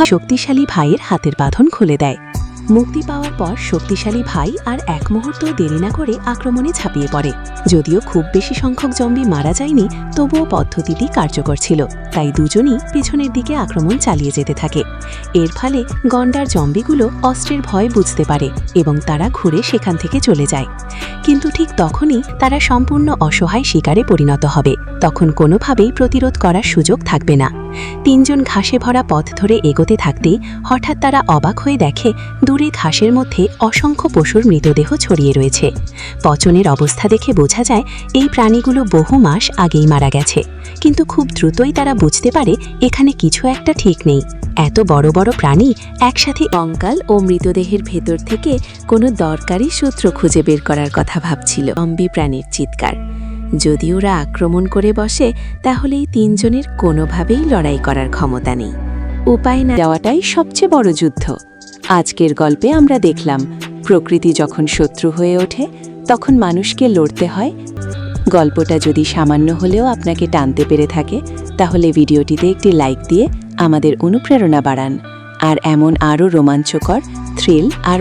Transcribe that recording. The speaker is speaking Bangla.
শক্তিশালী ভাইয়ের হাতের বাঁধন খুলে দেয়। মুক্তি পাওয়ার পর শক্তিশালী ভাই আর এক মুহূর্ত দেরি না করে আক্রমণে ঝাঁপিয়ে পড়ে। যদিও খুব বেশি সংখ্যক জম্বি মারা যায়নি, তবুও পদ্ধতিটি কার্যকর ছিল, তাই দুজনই পেছনের দিকে আক্রমণ চালিয়ে যেতে থাকে। এর ফলে গন্ডার জম্বিগুলো অস্ত্রের ভয় বুঝতে পারে এবং তারা ঘুরে সেখান থেকে চলে যায়। কিন্তু ঠিক তখনই তারা সম্পূর্ণ অসহায় শিকারে পরিণত হবে। তখন কোনোভাবেই প্রতিরোধ করার সুযোগ থাকবে না। তিনজন ঘাসে ভরা পথ ধরে এগোতে থাকতেই হঠাৎ তারা অবাক হয়ে দেখে দূরে ঘাসের মধ্যে অসংখ্য পশুর মৃতদেহ ছড়িয়ে রয়েছে। পচনের অবস্থা দেখে বোঝা যায় এই প্রাণীগুলো বহু মাস আগেই মারা গেছে। কিন্তু খুব দ্রুতই তারা বুঝতে পারে এখানে কিছু একটা ঠিক নেই। এত বড় বড় প্রাণী একসাথে কঙ্কাল ও মৃতদেহের ভেতর থেকে কোনো দরকারি সূত্র খুঁজে বের করার কথা ভাবছিল। জম্বি প্রাণীর চিৎকার। যদি ওরা আক্রমণ করে বসে তাহলে এই তিনজনের কোনোভাবেই লড়াই করার ক্ষমতা নেই। উপায় না যাওয়াটাই সবচেয়ে বড় যুদ্ধ। আজকের গল্পে আমরা দেখলাম প্রকৃতি যখন শত্রু হয়ে ওঠে তখন মানুষকে লড়তে হয়। গল্পটা যদি সামান্য হলেও আপনাকে টানতে পেরে থাকে তাহলে ভিডিওটিতে একটি লাইক দিয়ে আমাদের অনুপ্রেরণা বাড়ান। আর এমন আরও রোমাঞ্চকর, থ্রিল আর